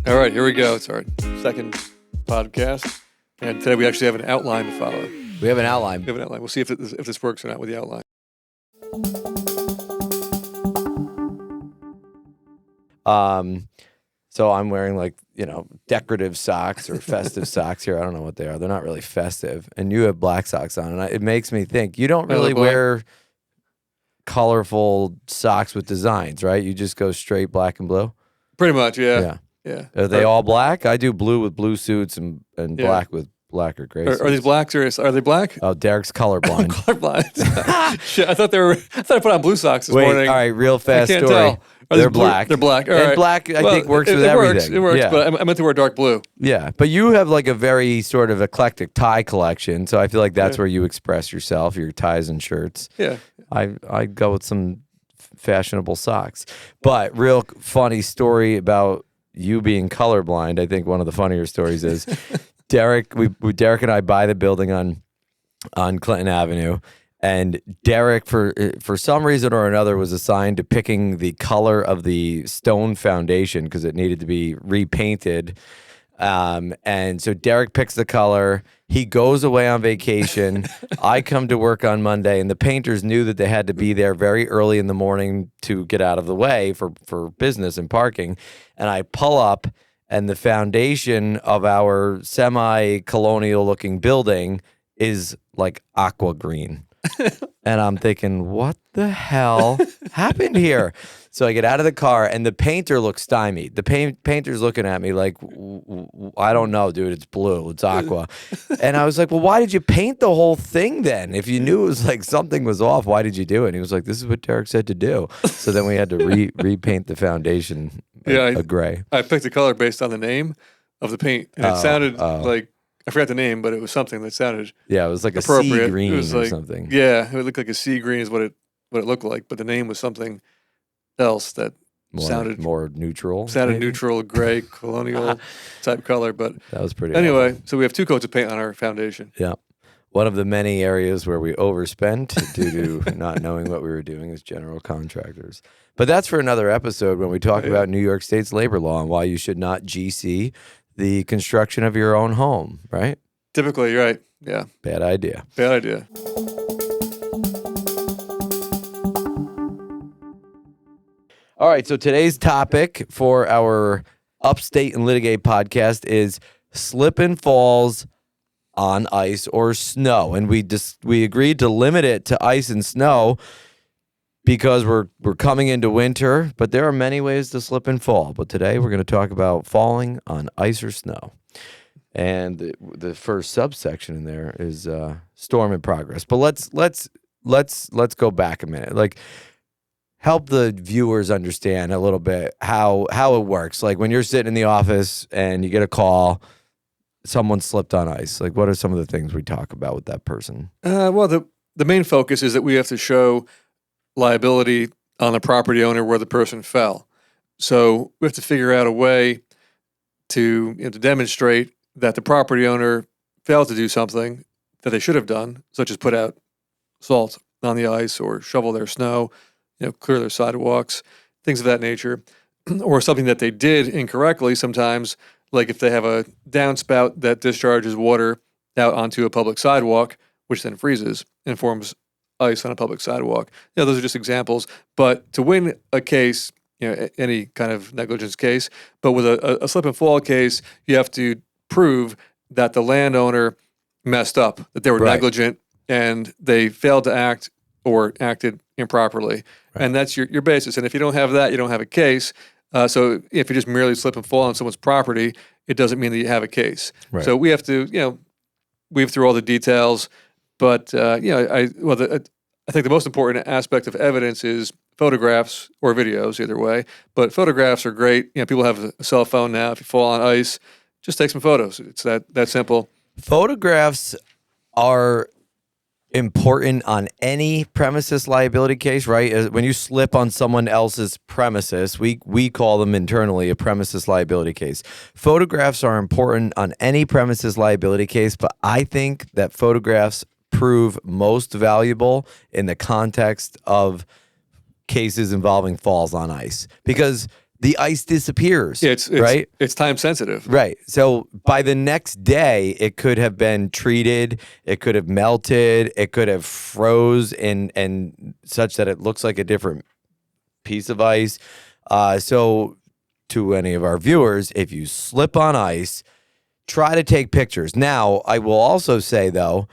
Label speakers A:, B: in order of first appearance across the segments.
A: All right, here we go. It's our second podcast, and today we actually have an outline to follow.
B: We have an outline.
A: We have an outline. We'll see if this works or not with the outline.
B: So I'm wearing decorative socks or festive socks here. I don't know what they are. They're not really festive. And you have black socks on, and it makes me think you don't really wear colorful socks with designs, right? You just go straight black and blue.
A: Pretty much, yeah.
B: Are they all black? I do blue with blue suits and black with black or gray suits.
A: Are these black? Are they black?
B: Oh, Derek's colorblind.
A: Colorblind. Shit, I thought I put on blue socks this morning.
B: All right, real fast story.
A: Tell.
B: They're black.
A: They're black. All
B: and
A: right.
B: black, I think, works with everything.
A: It works,
B: yeah.
A: but I meant to wear dark blue.
B: Yeah, but you have like a very sort of eclectic tie collection, so I feel like that's where you express yourself, your ties and shirts.
A: Yeah.
B: I go with some fashionable socks. But real funny story about you being colorblind. I think one of the funnier stories is Derek and I buy the building on Clinton Avenue. And Derek, for some reason or another, was assigned to picking the color of the stone foundation because it needed to be repainted. And so Derek picks the color. He goes away on vacation. I come to work on Monday, and the painters knew that they had to be there very early in the morning to get out of the way for business and parking. And I pull up, and the foundation of our semi-colonial looking building is like aqua green. And I'm thinking, what the hell happened here? So I get out of the car, and the painter looks stymied. The painter's looking at me like, I don't know, dude. It's blue. It's aqua. And I was like, well, why did you paint the whole thing then? If you knew it was like something was off, why did you do it? And he was like, this is what Derek said to do. So then we had to repaint the foundation a gray.
A: I picked the color based on the name of the paint, and it sounded like, I forgot the name, but it was something that sounded
B: it was like
A: appropriate.
B: A sea green
A: it was
B: or
A: like,
B: something.
A: Yeah, it looked like a sea green is what it looked like, but the name was something else that sounded
B: more neutral.
A: Sounded
B: maybe?
A: Neutral, gray, colonial type color. But
B: that was pretty.
A: Anyway,
B: awesome.
A: So we have 2 coats of paint on our foundation.
B: Yeah. One of the many areas where we overspent due to not knowing what we were doing as general contractors. But that's for another episode when we talk about New York State's labor law and why you should not GC the construction of your own home, right?
A: Typically, you're right. Yeah.
B: Bad idea.
A: Bad idea.
B: All right, so today's topic for our Upstate and Litigate podcast is slip and falls on ice or snow. And we agreed to limit it to ice and snow because we're coming into winter, but there are many ways to slip and fall. But today we're going to talk about falling on ice or snow. And the first subsection in there is storm in progress. But let's go back a minute. Like, help the viewers understand a little bit how it works. Like when you're sitting in the office and you get a call, someone slipped on ice. Like, what are some of the things we talk about with that person?
A: Well, the main focus is that we have to show liability on the property owner where the person fell. So we have to figure out a way to demonstrate that the property owner failed to do something that they should have done, such as put out salt on the ice or shovel their snow, clear their sidewalks, things of that nature, or something that they did incorrectly sometimes, like if they have a downspout that discharges water out onto a public sidewalk, which then freezes and forms ice on a public sidewalk. Those are just examples. But to win a case, any kind of negligence case, but with a slip and fall case, you have to prove that the landowner messed up, that they were negligent and they failed to act or acted improperly. Right. And that's your basis. And if you don't have that, you don't have a case. So if you just merely slip and fall on someone's property, it doesn't mean that you have a case. Right. So we have to, weave through all the details. But, I think the most important aspect of evidence is photographs or videos, either way. But photographs are great. People have a cell phone now. If you fall on ice, just take some photos. It's that simple.
B: Photographs are important on any premises liability case, right? When you slip on someone else's premises, we call them internally a premises liability case. Photographs are important on any premises liability case, but I think that photographs prove most valuable in the context of cases involving falls on ice, because the ice disappears.
A: Yeah, it's
B: right.
A: It's time sensitive.
B: Right. So by the next day, it could have been treated. It could have melted. It could have froze and such that it looks like a different piece of ice. So to any of our viewers, if you slip on ice, try to take pictures. Now, I will also say, though,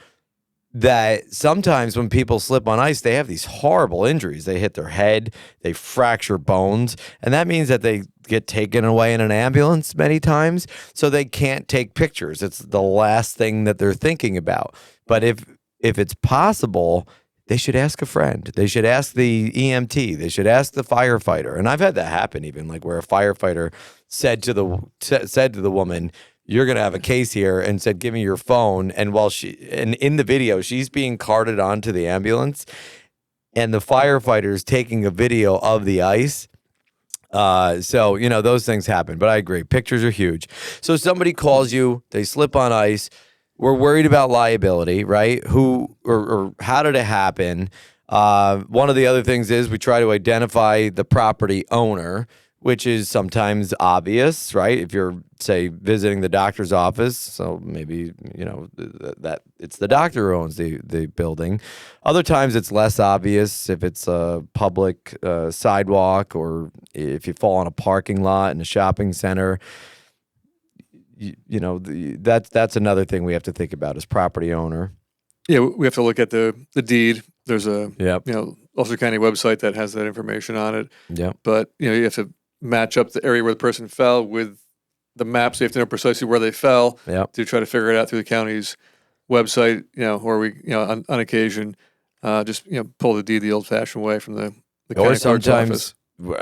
B: that sometimes when people slip on ice, they have these horrible injuries. They hit their head, they fracture bones, and that means that they get taken away in an ambulance many times, so they can't take pictures. It's the last thing that they're thinking about. But if it's possible, they should ask a friend. They should ask the EMT. They should ask the firefighter. And I've had that happen, even like where a firefighter said to the woman, "You're going to have a case here," and said, "Give me your phone." And in the video, she's being carted onto the ambulance, and the firefighter is taking a video of the ice. So, those things happen, but I agree. Pictures are huge. So somebody calls you, they slip on ice. We're worried about liability, right? Who or how did it happen? One of the other things is we try to identify the property owner, which is sometimes obvious, right? If you're, say, visiting the doctor's office, so maybe, that it's the doctor who owns the building. Other times it's less obvious if it's a public sidewalk or if you fall on a parking lot in a shopping center. That's another thing we have to think about as property owner.
A: Yeah, we have to look at the deed. There's a
B: Yep.
A: Ulster County website that has that information on it.
B: Yep.
A: But you have to match up the area where the person fell with the map, so you have to know precisely where they fell.
B: Yep.
A: To try to figure it out through the county's website. Or we on occasion just pull the deed the old-fashioned way from the county clerk's office.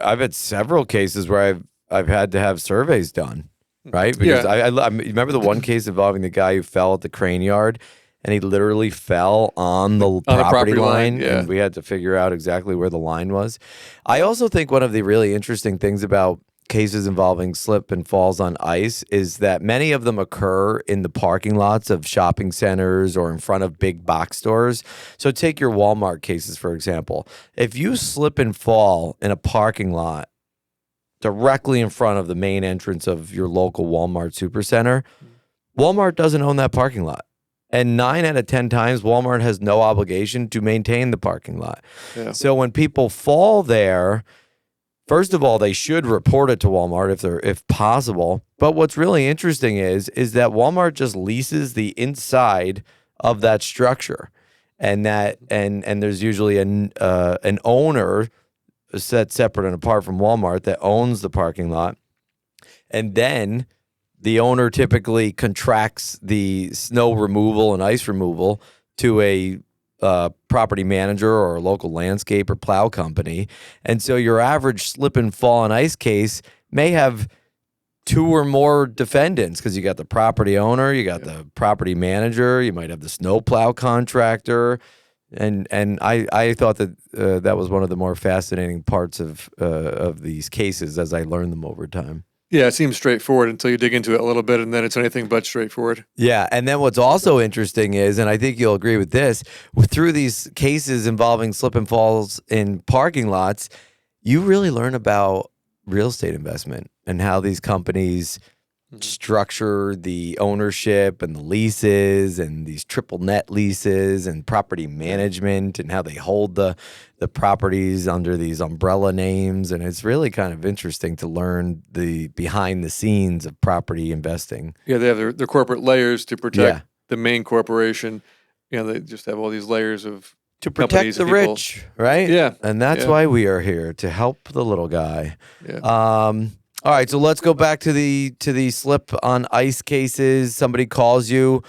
B: I've had several cases where I've had to have surveys done. Right? Because I remember the one case involving the guy who fell at the crane yard, and he literally fell on the property line, and we had to figure out exactly where the line was. I also think one of the really interesting things about cases involving slip and falls on ice is that many of them occur in the parking lots of shopping centers or in front of big box stores. So take your Walmart cases, for example. If you slip and fall in a parking lot directly in front of the main entrance of your local Walmart supercenter, Walmart doesn't own that parking lot. And 9 out of 10 times, Walmart has no obligation to maintain the parking lot. Yeah. So when people fall there, first of all, they should report it to Walmart if possible. But what's really interesting is that Walmart just leases the inside of that structure, and there's usually an owner set separate and apart from Walmart that owns the parking lot. And then the owner typically contracts the snow removal and ice removal to a property manager or a local landscape or plow company. And so your average slip and fall on ice case may have 2 or more defendants, because you got the property owner, you got the property manager, you might have the snow plow contractor. And I thought that that was one of the more fascinating parts of these cases as I learned them over time.
A: Yeah, it seems straightforward until you dig into it a little bit, and then it's anything but straightforward.
B: Yeah, and then what's also interesting is, and I think you'll agree with this, through these cases involving slip and falls in parking lots, you really learn about real estate investment and how these companies structure the ownership and the leases and these triple net leases and property management and how they hold the properties under these umbrella names. And it's really kind of interesting to learn the behind the scenes of property investing.
A: Yeah, they have their corporate layers to protect the main corporation. They just have all these layers of
B: to protect the rich, right?
A: Yeah.
B: And that's why we are here, to help the little guy.
A: Yeah.
B: All right, so let's go back to the slip on ice cases. Somebody calls you.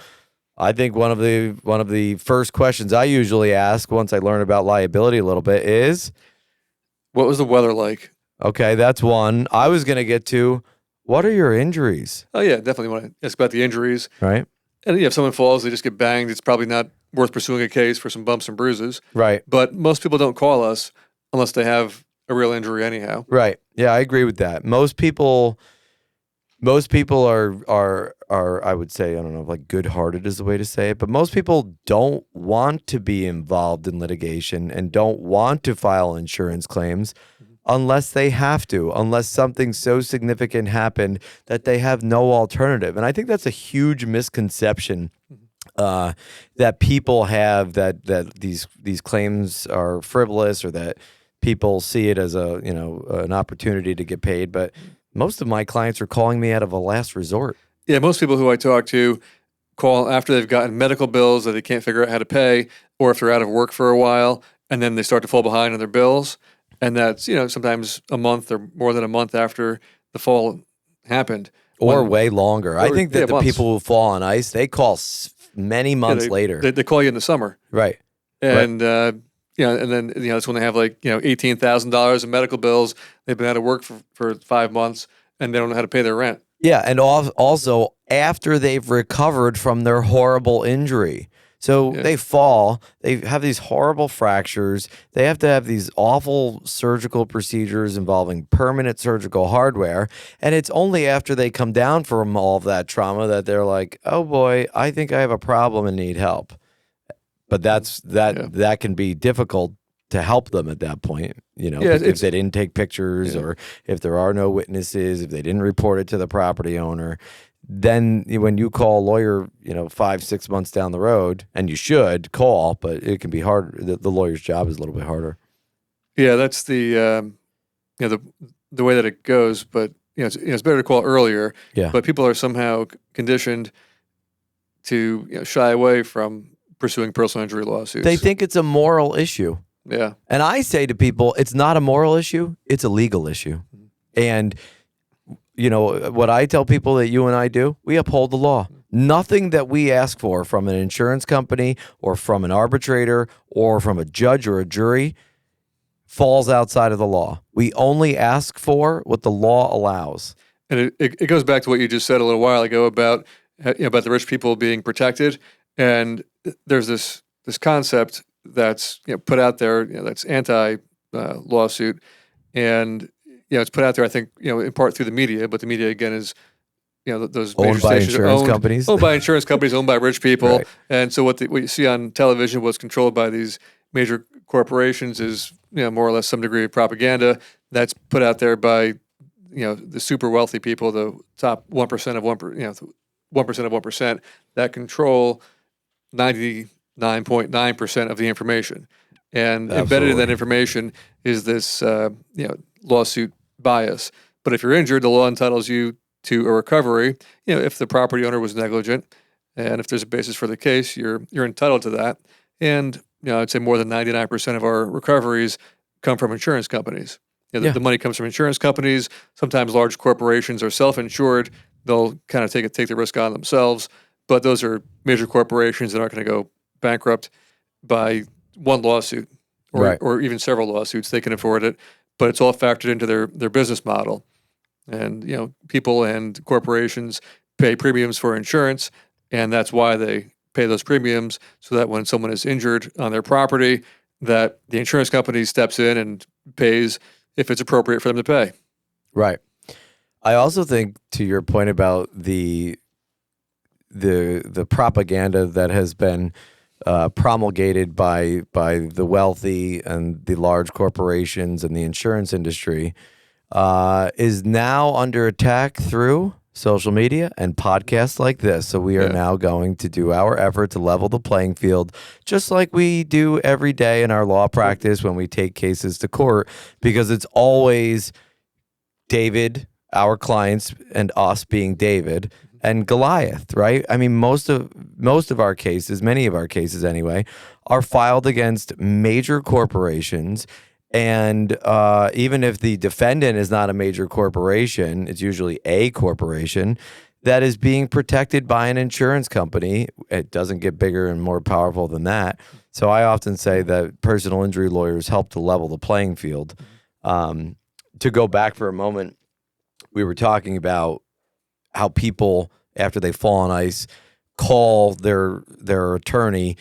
B: I think one of the first questions I usually ask once I learn about liability a little bit is,
A: what was the weather like?
B: Okay, that's one. I was going to get to, what are your injuries?
A: Oh yeah, definitely want to ask about the injuries.
B: Right.
A: And if someone falls, they just get banged. It's probably not worth pursuing a case for some bumps and bruises.
B: Right.
A: But most people don't call us unless they have a real injury anyhow.
B: Right. Yeah, I agree with that. Most people are I would say, I don't know if like good-hearted is the way to say it, but most people don't want to be involved in litigation and don't want to file insurance claims, unless they have to, unless something so significant happened that they have no alternative. And I think that's a huge misconception that people have, that these claims are frivolous, or that people see it as an opportunity to get paid. But most of my clients are calling me out of a last resort.
A: Yeah, most people who I talk to call after they've gotten medical bills that they can't figure out how to pay, or if they're out of work for a while and then they start to fall behind on their bills. And that's, sometimes a month or more than a month after the fall happened.
B: Or way longer. I think that the
A: months.
B: People who fall on ice, they call many months later.
A: They call you in the summer.
B: Right.
A: And, and then, that's when they have $18,000 in medical bills. They've been out of work for 5 months and they don't know how to pay their rent.
B: Yeah, and also after they've recovered from their horrible injury. So they fall, they have these horrible fractures, they have to have these awful surgical procedures involving permanent surgical hardware, and it's only after they come down from all of that trauma that they're like, oh boy, I think I have a problem and need help. But that can be difficult to help them at that point, if they didn't take pictures or if there are no witnesses, if they didn't report it to the property owner. Then when you call a lawyer, 5-6 months down the road, and you should call, but it can be hard. The lawyer's job is a little bit harder.
A: Yeah, that's the way that it goes. But it's better to call earlier.
B: Yeah.
A: But people are somehow conditioned to shy away from pursuing personal injury lawsuits.
B: They think it's a moral issue.
A: Yeah.
B: And I say to people, it's not a moral issue, it's a legal issue. And what I tell people that you and I do, we uphold the law. Nothing that we ask for from an insurance company or from an arbitrator or from a judge or a jury falls outside of the law. We only ask for what the law allows.
A: And it goes back to what you just said a little while ago about the rich people being protected. And there's this concept that's put out there, that's anti lawsuit, and it's put out there, I think, in part through the media, but the media again is those
B: owned
A: major
B: by
A: stations
B: insurance
A: are
B: companies,
A: owned by insurance companies, owned by rich people,
B: right.
A: And so what you see on television, what's controlled by these major corporations, is more or less some degree of propaganda that's put out there by the super wealthy people, the top 1% of 1%, 1% of 1% that control 99.9% of the information. And embedded in that information is this lawsuit bias. But if you're injured, the law entitles you to a recovery. If the property owner was negligent, and if there's a basis for the case, you're entitled to that. And I'd say more than 99% of our recoveries come from insurance companies. The money comes from insurance companies. Sometimes large corporations are self-insured. They'll kind of take the risk on themselves. But those are major corporations that aren't going to go bankrupt by one lawsuit or even several lawsuits. They can afford it, but it's all factored into their business model. And people and corporations pay premiums for insurance, and that's why they pay those premiums, so that when someone is injured on their property, that the insurance company steps in and pays if it's appropriate for them to pay. Right.
B: I also think, to your point about the propaganda that has been promulgated by the wealthy and the large corporations and the insurance industry is now under attack through social media and podcasts like this. So we are now going to do our effort to level the playing field, just like we do every day in our law practice when we take cases to court, because it's always David, our clients, and us being David, and Goliath, right? I mean, most of our cases, many of our cases anyway, are filed against major corporations. And even if the defendant is not a major corporation, it's usually a corporation that is being protected by an insurance company. It doesn't get bigger and more powerful than that. So I often say that personal injury lawyers help to level the playing field. To go back for a moment, we were talking about how people, after they fall on ice, call their attorney,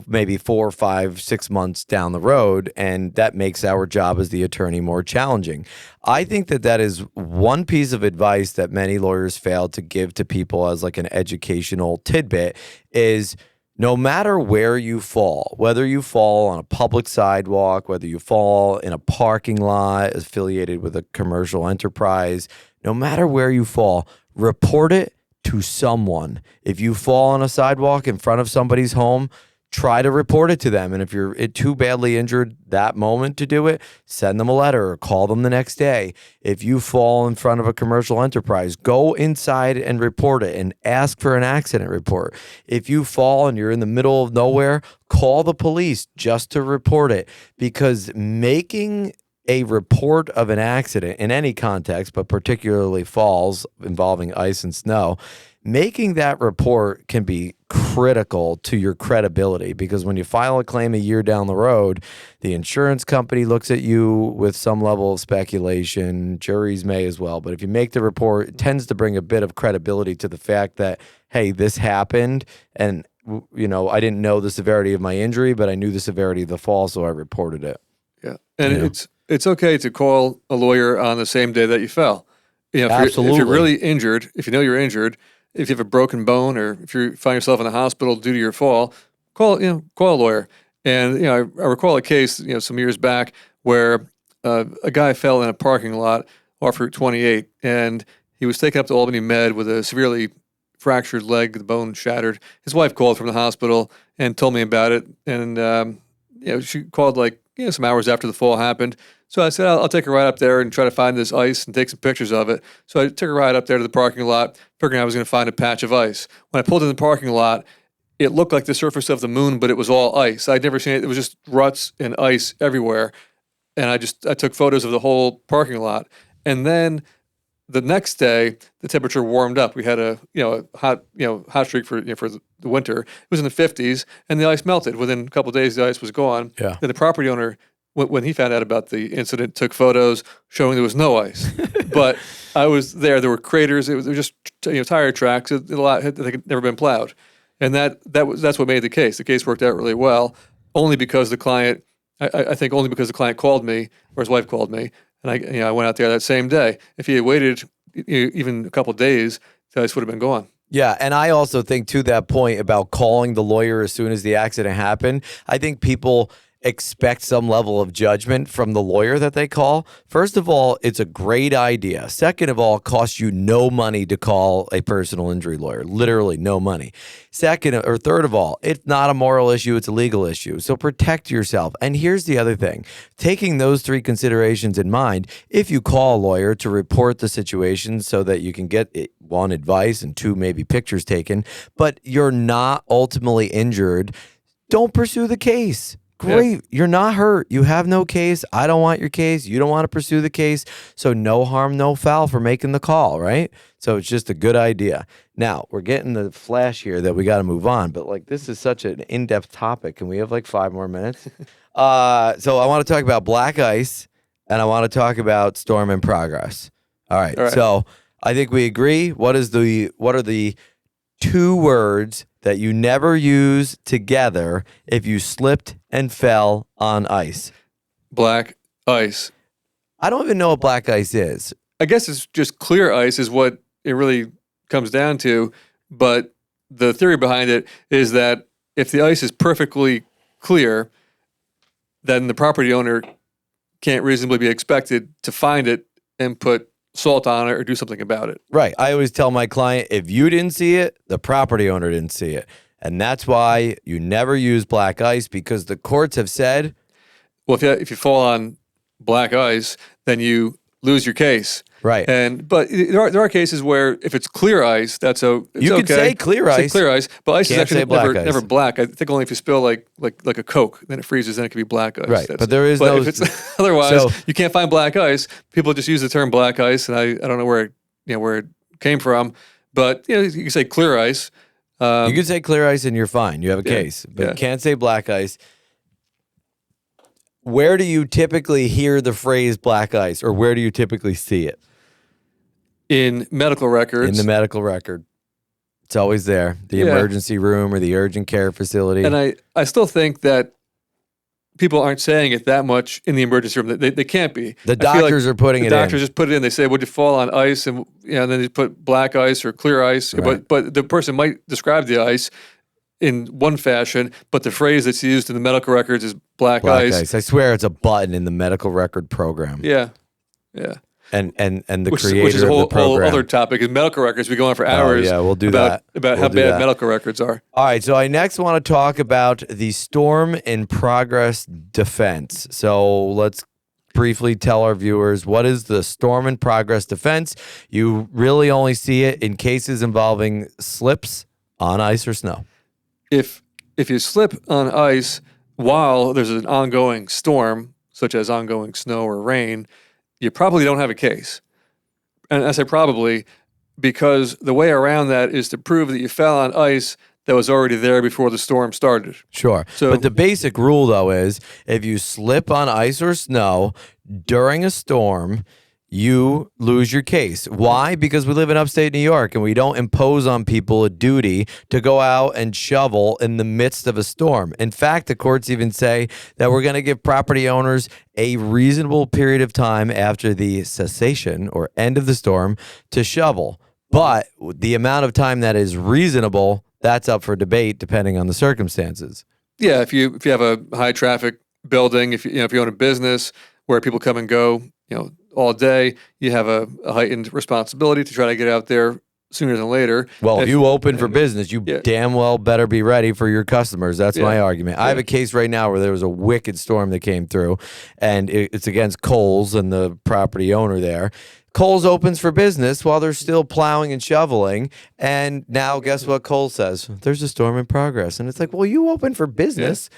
B: maybe 4, 5, 6 months down the road, and that makes our job as the attorney more challenging. I think that is one piece of advice that many lawyers fail to give to people as like an educational tidbit is no matter where you fall, whether you fall on a public sidewalk, whether you fall in a parking lot affiliated with a commercial enterprise, no matter where you fall, report it to someone. If you fall on a sidewalk in front of somebody's home, try to report it to them. And if you're too badly injured that moment to do it, send them a letter or call them the next day. If you fall in front of a commercial enterprise, go inside and report it and ask for an accident report. If you fall and you're in the middle of nowhere, call the police just to report it, because making a report of an accident in any context, but particularly falls involving ice and snow, making that report can be critical to your credibility, because when you file a claim a year down the road, the insurance company looks at you with some level of speculation. Juries may as well. But if you make the report, it tends to bring a bit of credibility to the fact that, hey, this happened, and I didn't know the severity of my injury, but I knew the severity of the fall, so I reported it.
A: Yeah, and it's okay to call a lawyer on the same day that you fell.
B: Absolutely.
A: If you're really injured, if you know you're injured, if you have a broken bone, or if you find yourself in the hospital due to your fall, call a lawyer. And I recall a case some years back where a guy fell in a parking lot off Route 28, and he was taken up to Albany Med with a severely fractured leg, the bone shattered. His wife called from the hospital and told me about it, and she called some hours after the fall happened. So I said, I'll take a ride up there and try to find this ice and take some pictures of it. So I took a ride up there to the parking lot, figuring I was going to find a patch of ice. When I pulled in the parking lot, it looked like the surface of the moon, but it was all ice. I'd never seen it. It was just ruts and ice everywhere. And I took photos of the whole parking lot. And then the next day, the temperature warmed up. We had a hot streak for the winter. It was in the 50s, and the ice melted. Within a couple of days, the ice was gone.
B: Yeah.
A: And the property owner, when he found out about the incident, took photos showing there was no ice. But I was there. There were craters. It was just tire tracks. A lot that had never been plowed, and that's what made the case. The case worked out really well, only because the client. I think only because the client called me, or his wife called me, and I went out there that same day. If he had waited even a couple of days, the ice would have been gone.
B: Yeah, and I also think, to that point about calling the lawyer as soon as the accident happened, I think people expect some level of judgment from the lawyer that they call. First of all, it's a great idea. Second of all, it costs you no money to call a personal injury lawyer. Literally no money. Third of all, it's not a moral issue, it's a legal issue. So protect yourself. And here's the other thing. Taking those three considerations in mind, if you call a lawyer to report the situation so that you can get one, advice, and two, maybe pictures taken, but you're not ultimately injured, don't pursue the case. Great. Yeah. You're not hurt. You have no case. I don't want your case. You don't want to pursue the case. So no harm, no foul for making the call, right? So it's just a good idea. Now, we're getting the flash here that we got to move on, but this is such an in-depth topic. Can we have 5 more minutes? So I want to talk about black ice, and I want to talk about storm in progress. All right. So I think we agree. What are the 2 words that you never use together if you slipped and fell on ice?
A: Black ice.
B: I don't even know what black ice is.
A: I guess it's just clear ice is what it really comes down to. But the theory behind it is that if the ice is perfectly clear, then the property owner can't reasonably be expected to find it and put salt on it or do something about it.
B: Right. I always tell my client, if you didn't see it, the property owner didn't see it. And that's why you never use black ice, because the courts have said,
A: well, if you fall on black ice, then you lose your case.
B: Right.
A: But there are cases where if it's clear ice, you
B: can say clear ice.
A: Clear ice, but ice is actually never
B: ice.
A: black. I think only if you spill like a Coke, then it freezes, then it can be black ice.
B: Right. But there is no.
A: If it's otherwise, you can't find black ice. People just use the term black ice, and I don't know where it came from. But you can say clear ice.
B: You can say clear ice, and you're fine. You have a case, but you can't say black ice. Where do you typically hear the phrase black ice, or where do you typically see it?
A: In medical records.
B: In the medical record. It's always there. The emergency room or the urgent care facility.
A: And I still think that people aren't saying it that much in the emergency room. They can't be.
B: The doctors are putting it in.
A: The doctors just put it in. They say, would you fall on ice? And then they put black ice or clear ice.
B: Right.
A: But the person might describe the ice in one fashion, but the phrase that's used in the medical records is black ice.
B: I swear it's a button in the medical record program.
A: Yeah.
B: And the
A: Which
B: creator
A: is a
B: of the
A: whole
B: program.
A: other topic. Is medical records. We go on for hours.
B: Yeah, we'll do
A: about
B: that.
A: About
B: We'll
A: how
B: do
A: bad
B: that.
A: medical records are.
B: All right, so I next want to talk about the storm in progress defense. So let's briefly tell our viewers, what is the storm in progress defense? You really only see it in cases involving slips on ice or snow.
A: If you slip on ice while there's an ongoing storm, such as ongoing snow or rain, you probably don't have a case. And I say probably because the way around that is to prove that you fell on ice that was already there before the storm started.
B: Sure. But the basic rule, though, is if you slip on ice or snow during a storm, you lose your case. Why? Because we live in upstate New York and we don't impose on people a duty to go out and shovel in the midst of a storm. In fact, the courts even say that we're going to give property owners a reasonable period of time after the cessation or end of the storm to shovel. But the amount of time that is reasonable, that's up for debate depending on the circumstances.
A: Yeah, if you have a high traffic building, if you own a business where people come and go, all day, you have a heightened responsibility to try to get out there sooner than later.
B: Well, if you open for business, you damn well better be ready for your customers. That's my argument. I have a case right now where there was a wicked storm that came through, and it's against Kohl's and the property owner there. Kohl's opens for business while they're still plowing and shoveling, and now guess what Kohl's says? There's a storm in progress. And it's like, well, you open for business,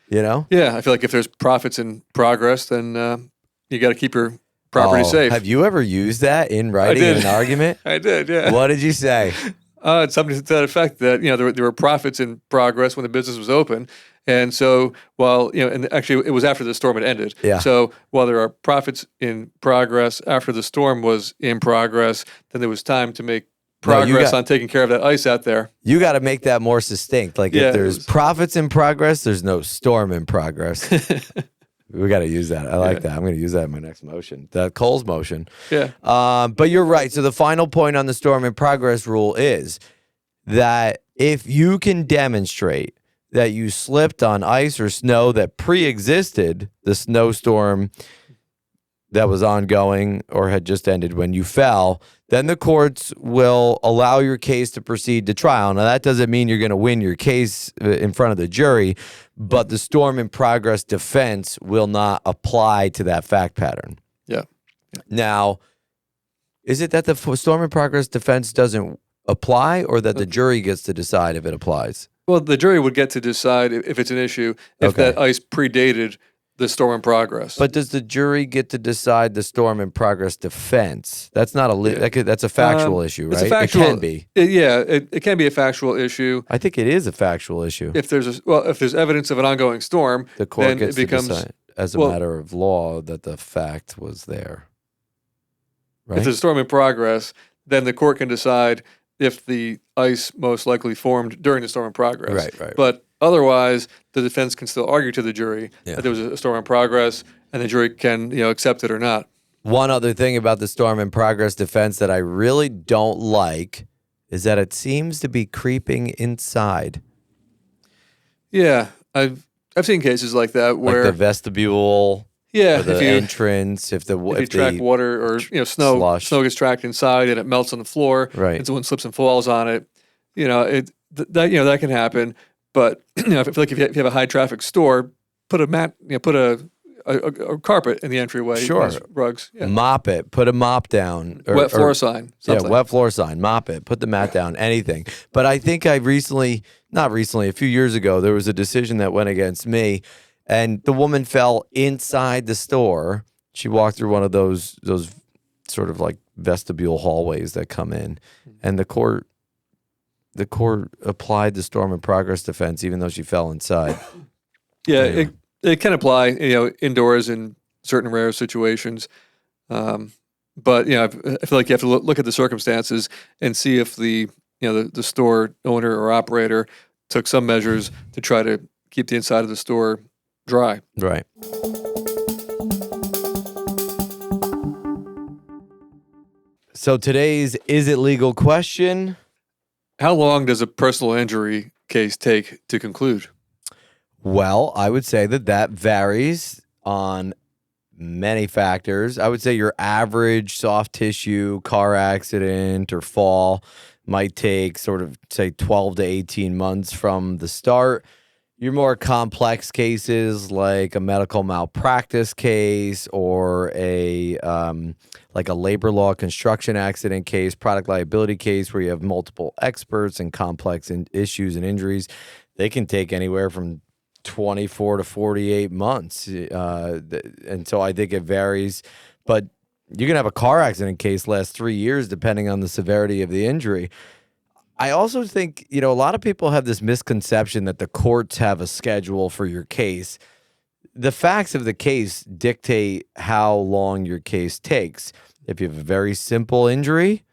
B: Yeah,
A: I feel like if there's profits in progress, then you got to keep your property safe.
B: Have you ever used that in writing in an argument?
A: I did, yeah.
B: What did you say?
A: Something to that effect that, there were profits in progress when the business was open. And so while, and actually it was after the storm had ended.
B: Yeah.
A: So while there are profits in progress after the storm was in progress, then there was time to make progress on taking care of that ice out there.
B: You got to make that more succinct. Like if there's profits in progress, there's no storm in progress. We got to use that. I like that. I'm going to use that in my next motion, the Kohl's motion.
A: Yeah.
B: But you're right. So the final point on the storm in progress rule is that if you can demonstrate that you slipped on ice or snow that pre-existed the snowstorm that was ongoing or had just ended when you fell, then the courts will allow your case to proceed to trial. Now, that doesn't mean you're going to win your case in front of the jury, but the storm in progress defense will not apply to that fact pattern.
A: Yeah.
B: Now, is it that the storm in progress defense doesn't apply or that the jury gets to decide if it applies?
A: Well, the jury would get to decide if it's an issue, if that ice predated the storm in progress.
B: But does the jury get to decide the storm in progress defense? That's not that's a factual issue, right?
A: It
B: can be.
A: It can be a factual issue.
B: I think it is a factual issue.
A: If there's evidence of an ongoing storm,
B: the court
A: then
B: gets
A: it becomes
B: to decide as a matter of law that the fact was there. Right?
A: If there's a storm in progress, then the court can decide if the ice most likely formed during the storm in progress.
B: Right.
A: But otherwise, the defense can still argue to the jury that there was a storm in progress, and the jury can, accept it or not.
B: One other thing about the storm in progress defense that I really don't like is that it seems to be creeping inside.
A: Yeah, I've seen cases like that where
B: like the vestibule.
A: Yeah,
B: or the entrance, if you
A: track water or snow gets tracked inside and it melts on the floor,
B: right?
A: And someone slips and falls on it, that can happen. But I feel like if you have a high traffic store, put a mat, put a carpet in the entryway,
B: sure,
A: rugs,
B: mop it, put a mop down,
A: wet floor sign, something.
B: Wet floor sign, mop it, put the mat down, anything. But I think a few years ago, there was a decision that went against me. And the woman fell inside the store. She walked through one of those sort of like vestibule hallways that come in, and the court applied the storm in progress defense even though she fell inside.
A: Yeah, anyway. It can apply, indoors in certain rare situations. But I feel like you have to look at the circumstances and see if the store owner or operator took some measures to try to keep the inside of the store dry.
B: Right. So today's Is It Legal question.
A: How long does a personal injury case take to conclude?
B: Well, I would say that varies on many factors. I would say your average soft tissue car accident or fall might take sort of, say, 12 to 18 months from the start. Your more complex cases, like a medical malpractice case or a like a labor law construction accident case, product liability case, where you have multiple experts and complex issues and injuries, they can take anywhere from 24 to 48 months. And so I think it varies. But you can have a car accident case last 3 years depending on the severity of the injury. I also think, a lot of people have this misconception that the courts have a schedule for your case. The facts of the case dictate how long your case takes. If you have a very simple injury,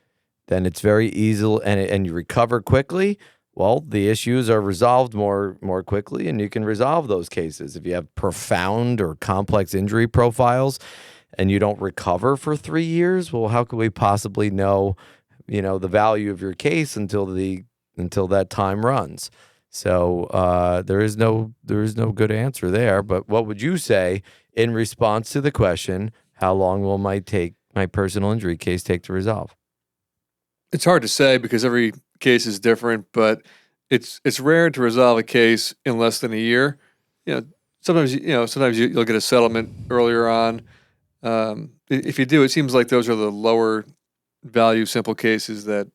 B: then it's very easy and you recover quickly. Well, the issues are resolved more quickly, and you can resolve those cases. If you have profound or complex injury profiles and you don't recover for 3 years, well, how could we possibly know the value of your case until that time runs? So there is no good answer there. But what would you say in response to the question, how long will my personal injury case take to resolve?
A: It's hard to say because every case is different, but it's rare to resolve a case in less than a year. Sometimes you'll get a settlement earlier on. If you do, it seems like those are the lower value simple cases that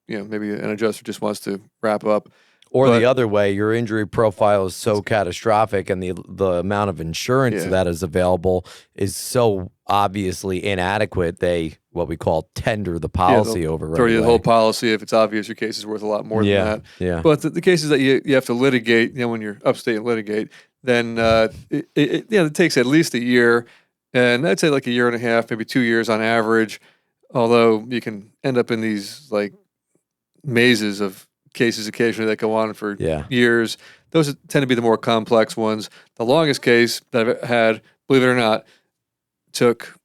A: maybe an adjuster just wants to wrap up.
B: Or the other way, your injury profile is so catastrophic and the amount of insurance that is available is so obviously inadequate, they, what we call, tender the policy over right away.
A: The whole policy if it's obvious your case is worth a lot more than that.
B: Yeah.
A: But the cases that you have to litigate, when you're upstate and litigate, then it takes at least a year, and I'd say like a year and a half, maybe 2 years on average, although you can end up in these like mazes of cases occasionally that go on for years. Those tend to be the more complex ones. The longest case that I've had, believe it or not, took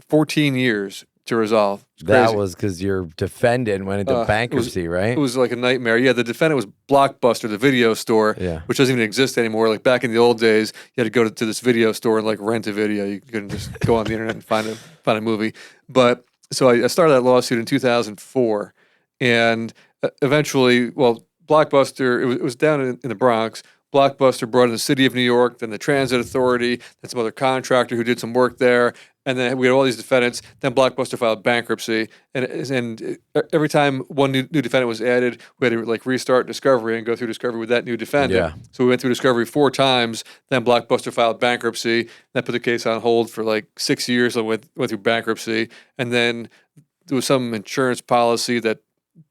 A: 14 years to resolve.
B: That was because your defendant went into bankruptcy, right?
A: It was like a nightmare. Yeah, the defendant was Blockbuster, the video store, which doesn't even exist anymore. Like back in the old days, you had to go to this video store and like rent a video. You couldn't just go on the internet and find a movie. But so I started that lawsuit in 2004, and eventually, Blockbuster, it was down in the Bronx. Blockbuster brought in the city of New York, then the Transit Authority, then some other contractor who did some work there, and then we had all these defendants. Then Blockbuster filed bankruptcy, and every time one new defendant was added, we had to like restart discovery and go through discovery with that new defendant. Yeah. So we went through discovery 4 times. Then Blockbuster filed bankruptcy. That put the case on hold for like 6 years. And went through bankruptcy, and then there was some insurance policy that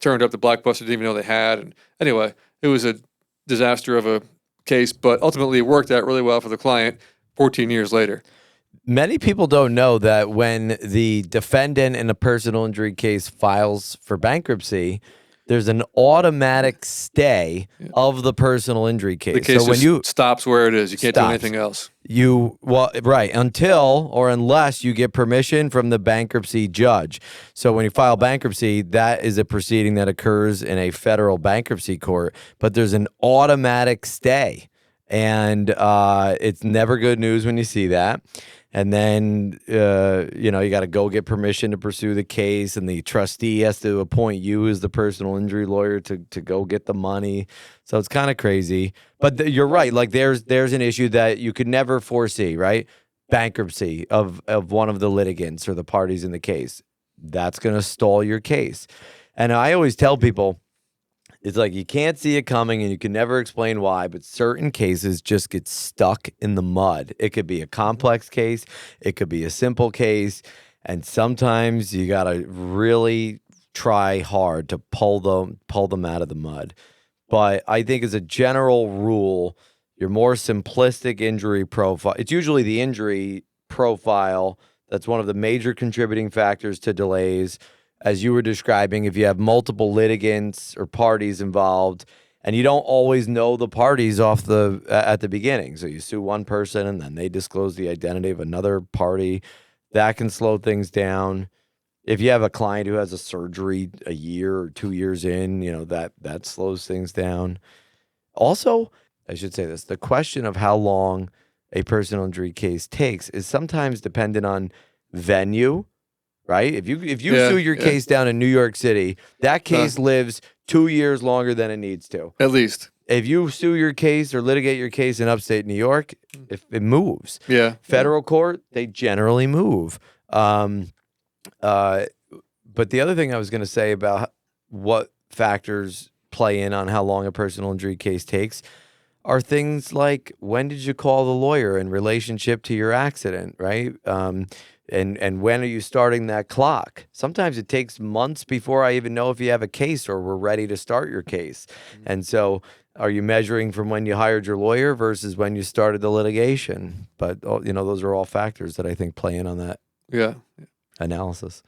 A: turned up the Blockbuster didn't even know they had. And anyway, it was a disaster of a case, but ultimately it worked out really well for the client 14 years later.
B: Many people don't know that when the defendant in a personal injury case files for bankruptcy, there's an automatic stay of the personal injury case.
A: The case just stops where it is. You can't do anything else. Until or unless you get permission from the bankruptcy judge. So when you file bankruptcy, that is a proceeding that occurs in a federal bankruptcy court, but there's an automatic stay. And it's never good news when you see that. And then, you got to go get permission to pursue the case, and the trustee has to appoint you as the personal injury lawyer to go get the money. So it's kind of crazy. But you're right. Like there's an issue that you could never foresee, right? Bankruptcy of one of the litigants or the parties in the case. That's going to stall your case. And I always tell people, it's like you can't see it coming and you can never explain why, but certain cases just get stuck in the mud. It could be a complex case. It could be a simple case. And sometimes you got to really try hard to pull them out of the mud. But I think as a general rule, your more simplistic injury profile, it's usually the injury profile that's one of the major contributing factors to delays. As you were describing, if you have multiple litigants or parties involved, and you don't always know the parties at the beginning, so you sue one person and then they disclose the identity of another party, that can slow things down. If you have a client who has a surgery a year or 2 years in, that slows things down.
B: Also, I should say this, the question of how long a personal injury case takes is sometimes dependent on venue, right? If you sue your case down in New York City, that case lives 2 years longer than it needs to.
A: At least.
B: If you sue your case or litigate your case in upstate New York, if it moves.
A: Yeah.
B: Federal court, they generally move. But the other thing I was going to say about what factors play in on how long a personal injury case takes are things like, when did you call the lawyer in relationship to your accident, right? And when are you starting that clock? Sometimes it takes months before I even know if you have a case or we're ready to start your case. And so are you measuring from when you hired your lawyer versus when you started the litigation? But, those are all factors that I think play in on that analysis.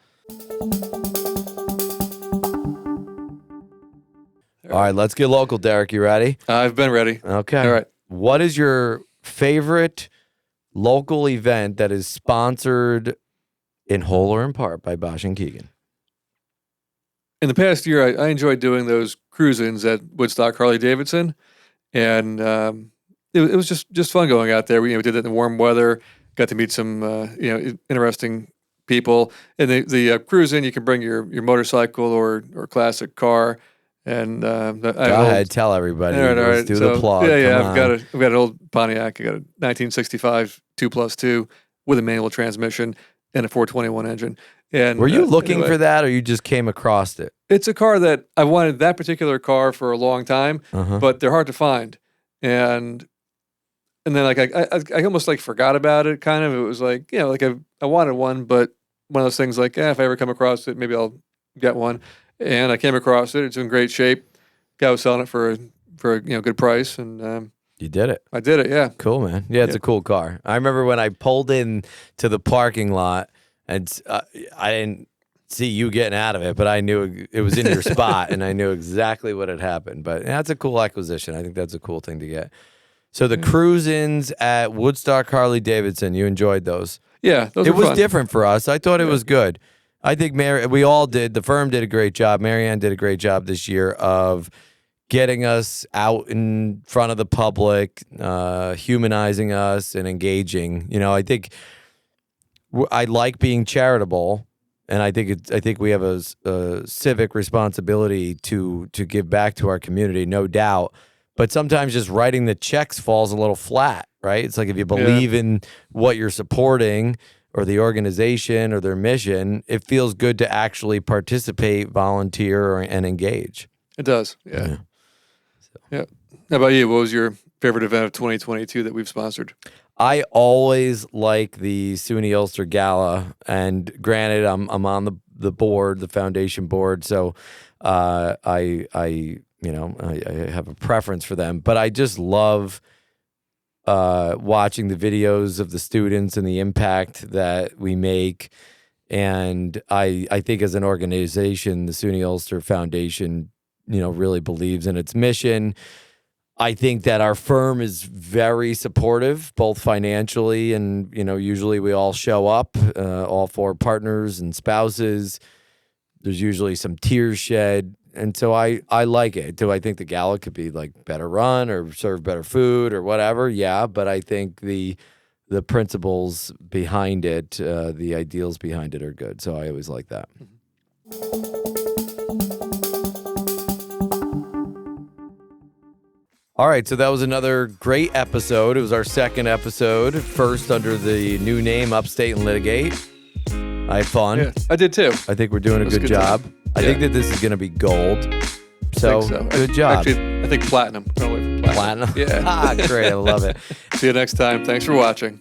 B: All right, let's get local, Derek. You ready?
A: I've been ready.
B: Okay.
A: All right.
B: What is your favorite local event that is sponsored in whole or in part by Basch and Keegan?
A: In the past year, I enjoyed doing those cruise-ins at Woodstock Harley-Davidson, and it was just fun going out there. We did it in the warm weather, got to meet some interesting people. And the cruise-in, you can bring your motorcycle or classic car. And
B: go ahead, tell everybody.
A: All right.
B: Let's do the plug.
A: I've got an old Pontiac. I got a 1965 2+2 with a manual transmission and a 421 engine. And
B: were you looking for that, or you just came across it?
A: It's a car that I wanted, that particular car, for a long time, but they're hard to find. And then I almost forgot about it. Kind of. It was I wanted one, but one of those things if I ever come across it, maybe I'll get one. And I came across it. It's in great shape. Guy was selling it for a good price, and
B: you did it.
A: I did it. Yeah.
B: Cool, man. Yeah, it's a cool car. I remember when I pulled in to the parking lot, and I didn't see you getting out of it, but I knew it was in your spot, and I knew exactly what had happened. But that's a cool acquisition. I think that's a cool thing to get. So the cruise-ins at Woodstock Harley-Davidson, you enjoyed those?
A: Yeah, those
B: it
A: were
B: was
A: fun.
B: Different for us. I thought it was good. I think we all did. The firm did a great job. Marianne did a great job this year of getting us out in front of the public, humanizing us and engaging. I think I like being charitable, and I think we have a civic responsibility to give back to our community, no doubt. But sometimes just writing the checks falls a little flat, right? It's like if you believe in what you're supporting, or the organization or their mission, it feels good to actually participate, volunteer, and engage.
A: It does, yeah. Yeah. How about you? What was your favorite event of 2022 that we've sponsored?
B: I always like the SUNY Ulster Gala, and granted, I'm on the board, the foundation board, so I have a preference for them, but I just love watching the videos of the students and the impact that we make. And I think as an organization, the SUNY Ulster Foundation, really believes in its mission. I think that our firm is very supportive, both financially and, usually we all show up, all four partners and spouses. There's usually some tears shed. And so I like it. Do I think the gala could be better run or serve better food or whatever? Yeah, but I think the principles behind it, the ideals behind it are good. So I always like that. All right, so that was another great episode. It was our second episode, first under the new name Upstate and Litigate. I had fun.
A: Yeah, I did too.
B: I think we're doing a good job. I think that this is going to be gold. So, good job.
A: Actually, I think platinum.
B: Platinum?
A: Yeah.
B: Great. I love it.
A: See you next time. Thanks for watching.